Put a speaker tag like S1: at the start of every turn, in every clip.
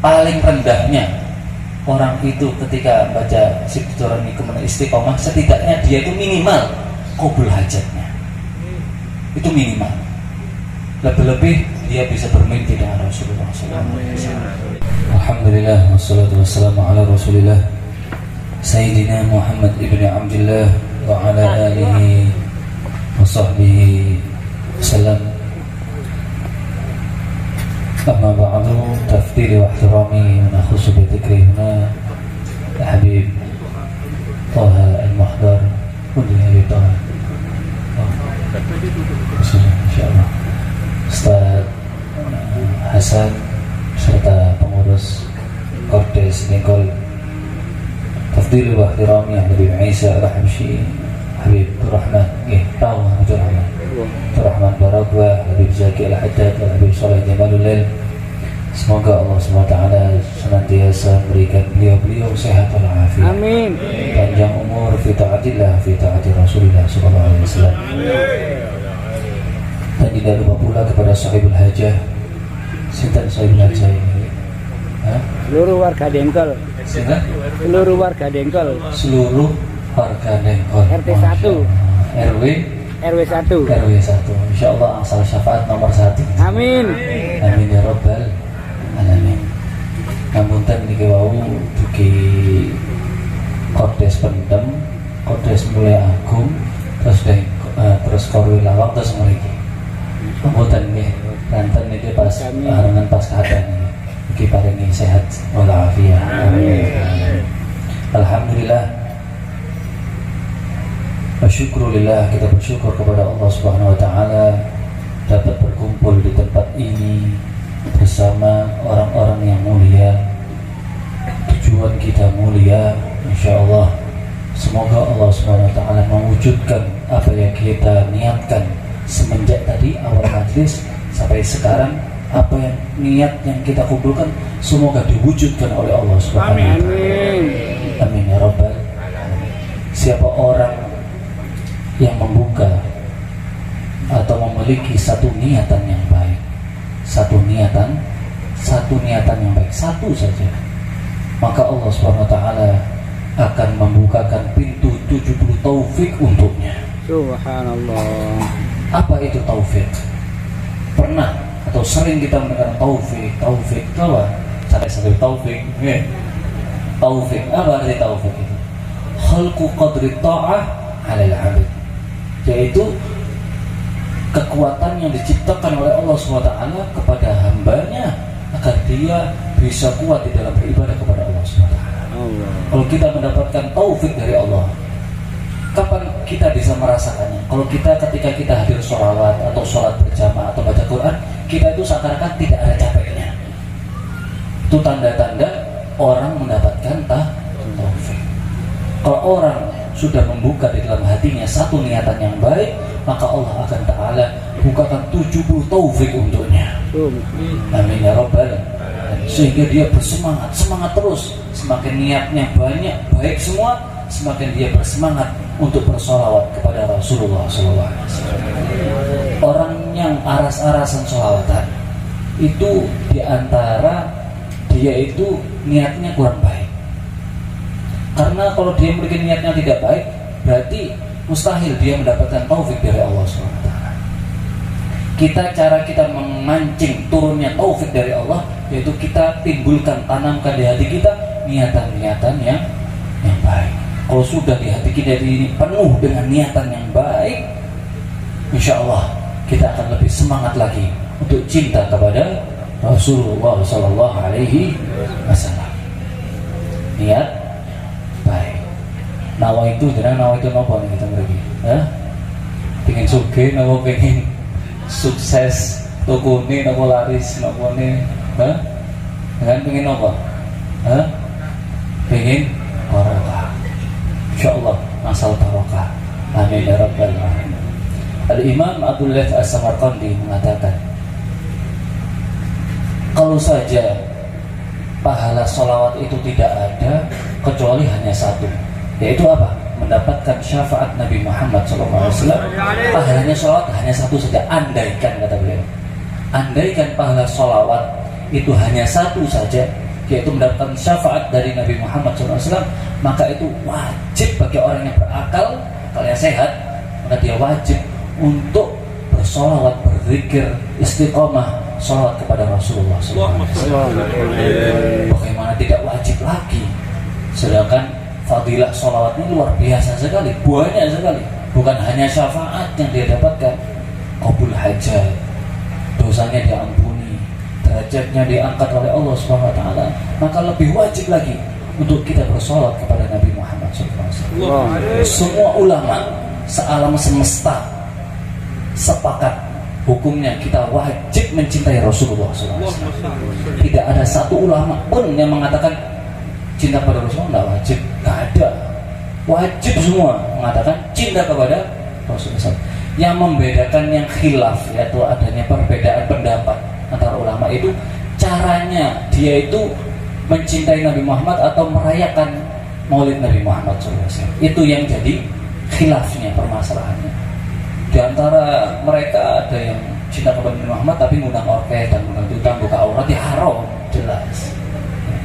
S1: paling rendahnya orang itu ketika baca Sibtoran ini kemudian istiqomah, setidaknya dia itu minimal qabul hajatnya, itu minimal. Lebih-lebih dia bisa bermimpi dengan Rasulullah SAW. Alhamdulillah wassalatu wassalamu ala Rasulillah Sayyidina Muhammad ibn Abdullah wa ala alihi wa sahbihi wasallam. Amma ba'du, tafdili wa ihtirami wa nakhusu bi dhikri huna Habib Taha al-Muhdar kulli Habib Taha. Insyaallah Ustaz Hasan serta pengurus Kordes Ningkol tafdili wa ihtirami Habib Isa al-Habsyi, Habib Rahman, tahu Habib Rahman, Rahman Baragwa, Habib Zaki al-Haddad, Habib Saleh Jamalulail. Semoga Allah SWT senantiasa memberikan beliau-beliau sehat walafiat.
S2: Amin.
S1: Panjang umur fi ta'atillah, fi ta'ati Rasulillah sallallahu alaihi wasallam. Dan tidak lupa pula kepada sahibul hajah. Sinten sahibul hajah ini?
S2: Seluruh warga Dengkol.
S1: Sinten?
S2: Seluruh warga Dengkol.
S1: Seluruh warga Dengkol.
S2: RT 1.
S1: RW
S2: 1.
S1: RW 1. Insyaallah asal syafaat nomor 1.
S2: Amin.
S1: Amin ya rabbal alamin. Namun ten niki wau dugi Kordes Pendem, Kordes Mulia Agung, terus Korwi Lawang terus mriki. Mboten nggih, ranten niki pas arangan pas keadaan iki paringi sehat walafiat. Amin. Alhamdulillah. Syukurillah, kita bersyukur kepada Allah Subhanahu wa taala dapat berkumpul di tempat ini bersama orang-orang yang mulia. Tujuan kita mulia, insyaallah. Semoga Allah Subhanahu wa taala mewujudkan apa yang kita niatkan semenjak tadi awal majlis sampai sekarang. Apa yang niat yang kita kumpulkan semoga diwujudkan oleh Allah Subhanahu wa taala.
S2: Amin.
S1: Amin ya rabbal alamin. Siapa orang yang membuka atau memiliki satu niatan yang baik, satu niatan yang baik, satu saja, maka Allah Subhanahu wa taala akan membukakan pintu 70 taufik untuknya.
S2: Subhanallah.
S1: Apa itu taufik? Pernah atau sering kita mendengar taufik itu apa? Cari taufik, taufik, apa arti taufik itu? Khalqu qadri ta'ah 'alal 'abd, yaitu kekuatan yang diciptakan oleh Allah SWT kepada hambanya agar dia bisa kuat di dalam beribadah kepada Allah SWT. Kalau kita mendapatkan taufik dari Allah, kapan kita bisa merasakannya? Kalau ketika kita hadir sholawat atau sholat berjamaah atau baca Quran, kita itu seakan-akan tidak ada capeknya. Itu tanda-tanda orang mendapatkan taufik. Kalau orang sudah membuka di dalam hatinya satu niatan yang baik, maka Allah akan ta'ala bukakan 70 taufik untuknya. Amin ya rabbal alamin. Sehingga dia semangat terus. Semakin niatnya banyak, baik semua, semakin dia bersemangat untuk bersolawat kepada Rasulullah SAW. Orang yang aras-arasan solawatan itu diantara dia itu niatnya kurang baik. Karena kalau dia memiliki niatnya tidak baik, berarti mustahil dia mendapatkan taufik dari Allah SWT. Cara kita memancing turunnya taufik dari Allah, yaitu kita timbulkan, tanamkan di hati kita niatan-niatan yang baik. Kalau sudah di hati kita ini penuh dengan niatan yang baik, insya Allah kita akan lebih semangat lagi untuk cinta kepada Rasulullah Sallallahu Alaihi Wasallam. Niat baik. Nawa itu nopo nih kita beri. Pengen suge, nopo pengen sukses, toko ini nopo laris, nopo nih. Pengen nopo? Pengen barokah. Insyaallah asal barokah. Amin ya rabbal alamin. Al-Imam Abdul Laith As-Samarqandi mengatakan, kalau saja pahala sholawat itu tidak ada kecuali hanya satu, yaitu apa? Mendapatkan syafaat Nabi Muhammad SAW. Pahalanya sholawat hanya satu saja. Andaikan, kata beliau, andaikan pahala sholawat itu hanya satu saja, yaitu mendapatkan syafaat dari Nabi Muhammad SAW, maka itu wajib bagi orang yang berakal, akal yang sehat, maka dia wajib untuk bersolawat, berzikir, istiqomah, solawat kepada Rasulullah SAW. Bagaimana tidak wajib lagi? Sedangkan fadilah solawat ini luar biasa sekali, banyak sekali. Bukan hanya syafaat yang dia dapatkan, qabul hajat, dosanya diampuni, derajatnya diangkat oleh Allah Subhanahu wa taala, maka lebih wajib lagi untuk kita bersolawat kepada Nabi Muhammad SAW. Semua ulama sealam semesta sepakat hukumnya kita wajib mencintai Rasulullah SAW. Tidak ada satu ulama pun yang mengatakan cinta pada Rasulullah, tidak wajib, tidak ada. Wajib semua mengatakan cinta kepada Rasulullah SAW. Yang membedakan yang khilaf, yaitu adanya perbedaan pendapat antara ulama itu caranya dia itu mencintai Nabi Muhammad atau merayakan maulid Nabi Muhammad SAW. Itu yang jadi khilafnya, permasalahannya. Di antara mereka ada yang cinta kepada Nabi Muhammad tapi mengundang orkes dan mengundang tutang, buka aurat, ya haram, jelas.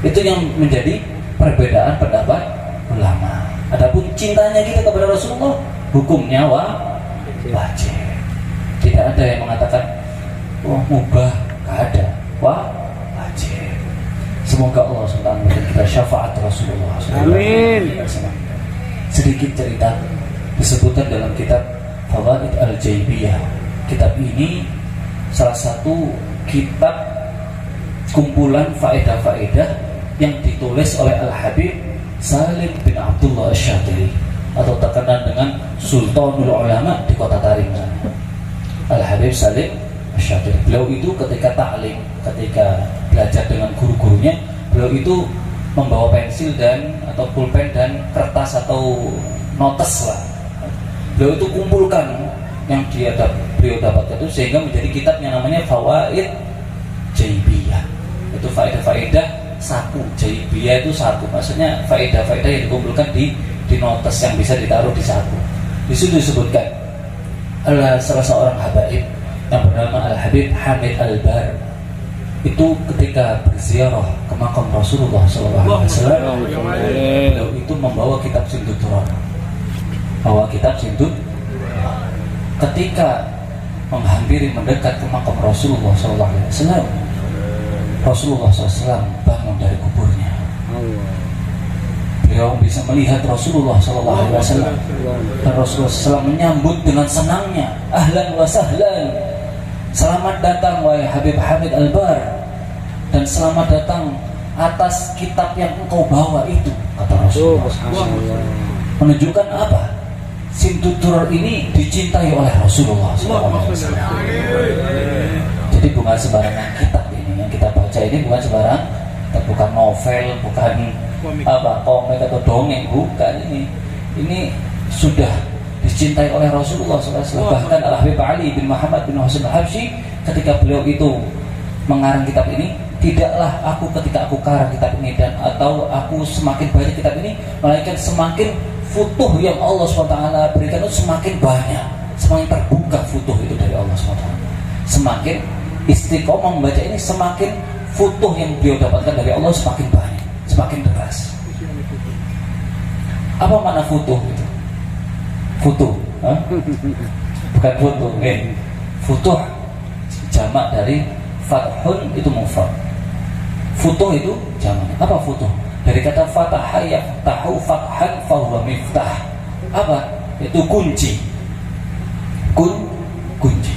S1: Itu yang menjadi perbedaan pendapat ulama. Adapun cintanya kita kepada Rasulullah, hukumnya wajib. Tidak ada yang mengatakan mubah, tidak ada. Wajib. Semoga Allah SWT memberikan kita syafaat Rasulullah SAW.
S2: Amin.
S1: Sedikit cerita disebutkan dalam kitab Fawaid Al-Jaibiyah. Kitab ini salah satu kitab kumpulan faedah-faedah yang ditulis oleh Al-Habib Salim bin Abdullah Asy-Syatili, atau terkenal dengan Sultanul Ulama di kota Tarim sana. Al-Habib Salim Asy-Syatili. Beliau itu ketika ta'lim, ketika belajar dengan guru-gurunya, beliau itu membawa pensil dan atau pulpen dan kertas atau notes lah. Beliau itu kumpulkan yang beliau dapatkan itu sehingga menjadi kitab yang namanya Fawaid Jaibiyah. Itu faedah-faedah saku. Jaibiyah itu saku, maksudnya faedah-faedah yang dikumpulkan di notes yang bisa ditaruh di saku. Di situ disebutkan ada salah seorang habaib yang bernama Al-Habib Hamid Al-Bar. Itu ketika berziarah ke makam Rasulullah SAW, beliau itu membawa kitab Sindut Turan. Bawa kitab Sindut. Ketika menghampiri mendekat ke makam Rasulullah SAW, Rasulullah SAW bangun dari kuburnya. Beliau bisa melihat Rasulullah SAW, dan Rasulullah SAW menyambut dengan senangnya, ahlan wa sahlan, selamat datang wahai Habib Hamid Al-Bar, dan selamat datang atas kitab yang engkau bawa itu, kata Rasulullah. Menunjukkan apa? Sintutur ini dicintai oleh Rasulullah SAW. Jadi bukan sembarangan kitab ini yang kita baca ini, bukan sembarang, bukan novel, bukan komik atau dongeng, bukan ini. Ini sudah dicintai oleh Rasulullah SAW. Bahkan Al-Habib Ali bin Muhammad bin Hasan Al-Habsyi ketika beliau itu mengarang kitab ini, tidaklah aku ketika aku karang kitab ini dan atau aku semakin baca kitab ini, melainkan semakin futuh yang Allah SWT berikan itu semakin banyak, semakin terbuka futuh itu dari Allah SWT. Semakin istiqomah membaca ini, semakin futuh yang beliau dapatkan dari Allah semakin banyak, semakin deras. Apa makna futuh itu? Futuh, bukan futuh, futuh jamak dari fathun, itu mufrad. Futuh itu jamak. Apa futuh? Dari kata fataha yaftahu fathan fahuwa miftah. Apa? Itu kunci. Kunci.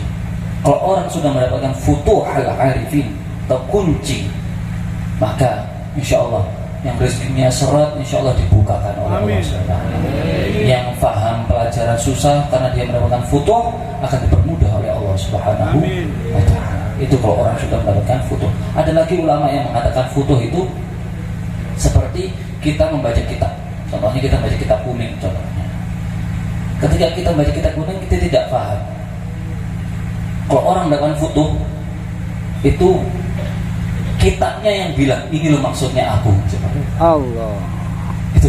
S1: Kalau orang sudah mendapatkan futuh al-arifin atau kunci, maka insya Allah yang rezekinya serat insya Allah dibukakan oleh Allah SWT. Yang paham pelajaran susah karena dia mendapatkan futuh akan dipermudah oleh Allah Subhanahu wa ta'ala. Itu kalau orang sudah mendapatkan futuh. Ada lagi ulama yang mengatakan futuh itu seperti kita membaca kitab. Contohnya kita baca kitab kuning contohnya. Ketika kita membaca kitab kuning kita tidak paham. Kalau orang mendapatkan futuh itu kitabnya yang bilang ini loh maksudnya aku.
S2: Allah.
S1: Itu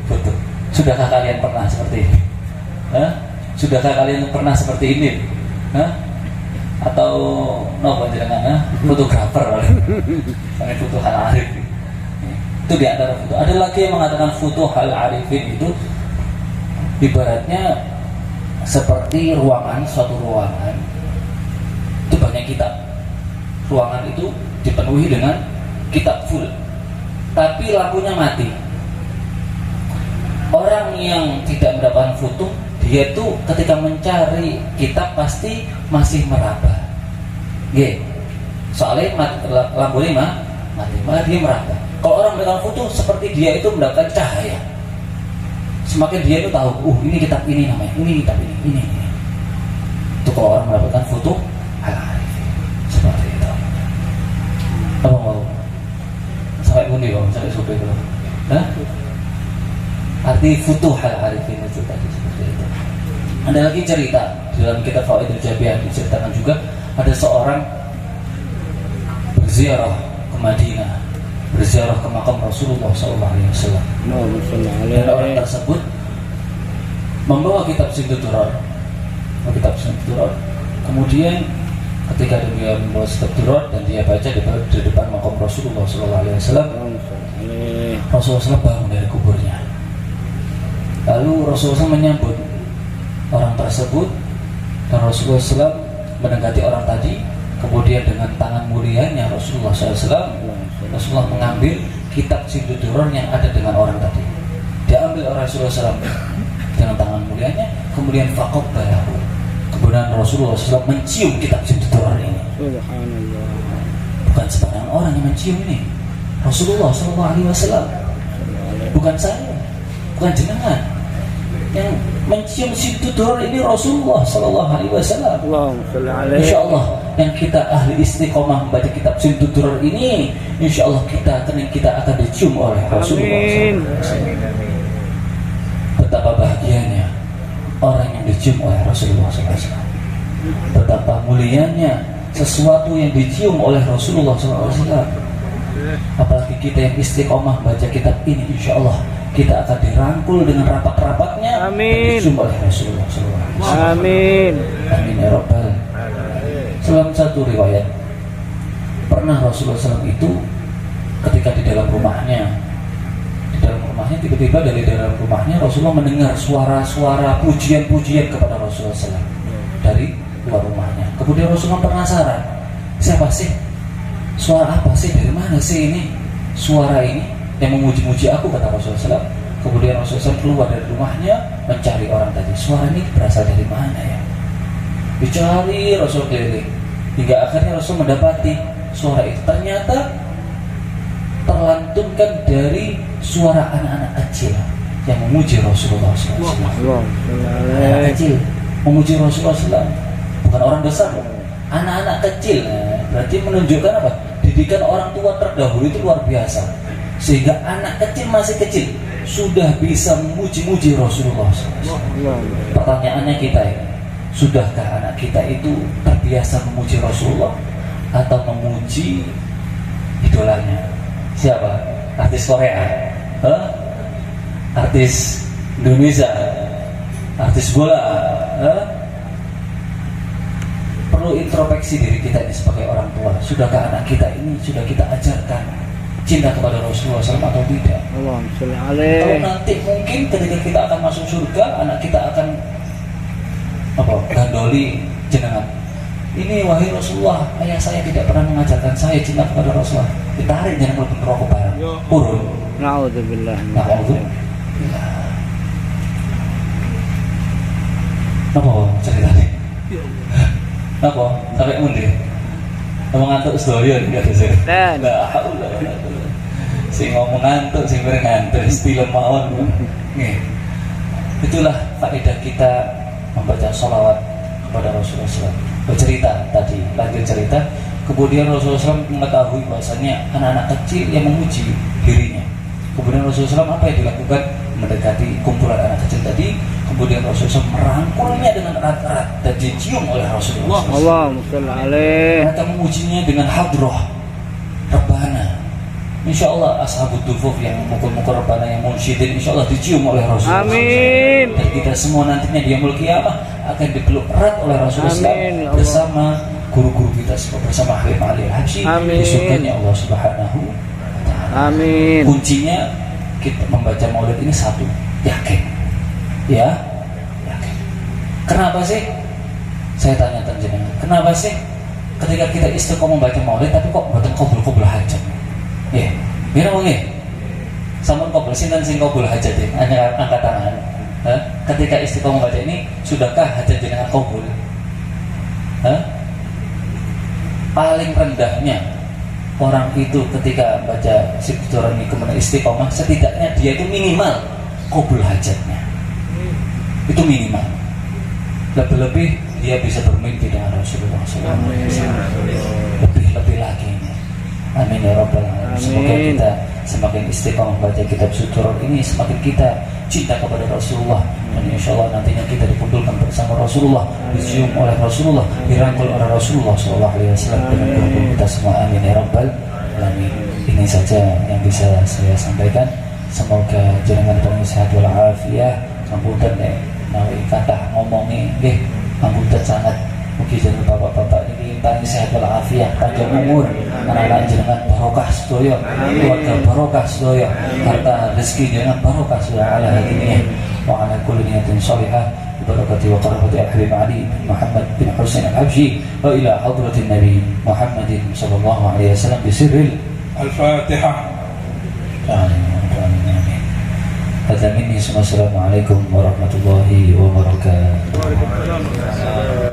S1: futuh. Sudahkah kalian pernah seperti ini? Sudahkah kalian pernah seperti ini? Atau no jangan fotografer oleh foto arif. Itu di antara foto. Ada lagi yang mengatakan Futuhal Arifin itu ibaratnya seperti ruangan, suatu ruangan itu banyak kitab. Ruangan itu dipenuhi dengan kitab full, tapi lampunya mati. Orang yang tidak mendapatkan futuh, dia itu ketika mencari kitab pasti masih meraba. Soalnya lampunya mati, maka dia meraba. Kalau orang mendapatkan futuh, seperti dia itu mendapatkan cahaya. Semakin dia itu tahu, ini kitab ini namanya, ini kitab ini. Itu kalau orang mendapatkan futuh al-arifin seperti itu. Apa mau? Sampai pundi bang, sampai sore itu. Hah? Arti futuh al-arifin itu tadi seperti itu. Ada lagi cerita dalam kitab Fawaidul Jabiyah diceritakan juga ada seorang berziarah ke Madinah, berziarah ke makam Rasulullah SAW. Dan orang tersebut membawa kitab Sintuturon, kemudian ketika dia membawa Sintuturon dan dia baca di depan makam Rasulullah SAW, Rasulullah SAW bangun dari kuburnya. Lalu Rasulullah SAW menyambut orang tersebut dan Rasulullah SAW mendekati orang tadi. Kemudian dengan tangan mulianya Rasulullah SAW, Rasulullah mengambil kitab Sintuturon yang ada dengan orang tadi. Diambil oleh Rasulullah SAW dengan tangan mulianya. Kemudian faqabbalahu. Kemudian Rasulullah SAW mencium kitab Sintuturon ini. Bukan sembarang orang yang mencium ini. Rasulullah SAW. Bukan saya, bukan jenengan. Yang mencium Sintuturon ini Rasulullah SAW. Insya Allah yang kita ahli istiqomah membaca kitab Sintuturon ini, insya Allah kita akan dicium oleh Rasulullah SAW. Betapa bahagianya orang yang dicium oleh Rasulullah SAW. Betapa mulianya sesuatu yang dicium oleh Rasulullah SAW. Apalagi kita yang istiqomah baca kitab ini, insya Allah kita akan dirangkul dengan rapat-rapatnya.
S2: Amin.
S1: Dicium oleh Rasulullah SAW.
S2: Amin.
S1: Amin ya Rabbal. Dalam satu riwayat, pernah Rasulullah SAW itu ketika di dalam rumahnya tiba-tiba dari dalam rumahnya Rasulullah mendengar suara-suara pujian-pujian kepada Rasulullah SAW dari luar rumahnya. Kemudian Rasulullah penasaran, siapa sih? Suara apa sih? Dari mana sih ini? Suara ini yang memuji-muji aku, kata Rasulullah SAW. Kemudian Rasulullah SAW keluar dari rumahnya mencari orang tadi. Suara ini berasal dari mana ya? Dicari Rasul keliling hingga akhirnya Rasul mendapati suara itu ternyata terlantunkan dari suara anak-anak kecil yang memuji Rasulullah SAW. Anak kecil memuji Rasulullah SAW, bukan orang besar, anak-anak kecil. Berarti menunjukkan apa? Didikan orang tua terdahulu itu luar biasa, sehingga anak kecil masih kecil sudah bisa memuji-muji Rasulullah SAW. Pertanyaannya kita ini, sudahkah anak kita itu terbiasa memuji Rasulullah atau memuji idolanya? Siapa? Artis Korea? Artis Indonesia? Artis bola? Perlu introspeksi diri kita ini sebagai orang tua. Sudahkah anak kita ini sudah kita ajarkan cinta kepada Rasulullah SAW atau tidak? Kalau nanti mungkin ketika kita akan masuk surga, anak kita akan gandoli jenengan. Ini wahai Rasulullah, ayah saya tidak pernah mengajarkan saya cinta kepada Rasulullah. Ditarik jangan lebih rokok bareng. Urun.
S2: Na'udzubillah.
S1: Apa ceritanya? Apa? Sampai mundi. Ngomong ngantuk sedaya nek ada sing. La haula wala quwwata. Sing ngomong ngantuk, sing ngantuk, istilah mawon. Nggih. Itulah faedah kita membaca sholawat kepada Rasulullah SAW. Bercerita tadi, lanjut cerita. Kemudian Rasulullah SAW mengetahui bahasanya anak-anak kecil yang memuji dirinya. Kemudian Rasulullah SAW apa yang dilakukan? Mendekati kumpulan anak kecil tadi. Kemudian Rasulullah SAW merangkulnya dengan erat-erat dan dicium oleh Rasulullah SAW. Mereka memujinya dengan hadroh Rabbana. Insya Allah ashabud dufuf yang mukul-mukul Rabbana yang munsyidin, insya Allah dicium oleh Rasulullah.
S2: Amin.
S1: Dan kita semua nantinya di yaumul qiyamah akan dipeluk erat oleh Rasulullah SAW bersama guru-guru kita semua, bersama Habib Ali Al-Habsyi di surganya Allah Subhanahu wa Ta'ala.
S2: Amin.
S1: Kuncinya kita membaca maulid ini satu, yakin. Ya, yakin. Kenapa sih? Saya tanya jenengan, kenapa sih ketika kita istiqomah membaca maulid tapi kok mboten qabul hajat? Ya, mira wong nggih. Sampun qabul sinten sing qabul hajat iki? Angkat tangan. Ketika istiqomah membaca ini, sudahkah hajat jenengan qabul? Paling rendahnya orang itu ketika baca sifat ini kemudian istiqomah, setidaknya dia itu minimal qabul hajatnya. Itu minimal. Lebih-lebih dia bisa bermimpi dengan Rasulullah SAW. Lebih lagi ini. Amin ya rabbal alamin. Semoga kita semakin istiqomah baca kitab sutur ini, semakin kita cinta kepada Rasulullah, dan insya Allah nantinya kita dikumpulkan bersama Rasulullah, dicium oleh Rasulullah, dirangkul oleh Rasulullah SAW dengan guru kita semua. Amin ya rabbal alamin. Ini saja yang bisa saya sampaikan. Semoga jenengan paling sehat walafiat. Sambutan nawi kata ngomongi nggih, sambutan sangat mugi jenengan bapak-bapak ini paling sehat walafiat, panjang umur, anak-anak jenengan barokah sedaya, keluarga barokah sedaya, harta rezeki jenengan barokah sedaya ala hadinihi wa ala kulli niyatin shalihah barakati wa qarabati al-habib Ali Muhammad bin Husain al-Habsyi wa ila hadratin Nabi Muhammadin sallallahu alaihi wasallam bi sirril
S3: Al-Fatihah.
S1: Amin. Assalamualaikum warahmatullahi wabarakatuh.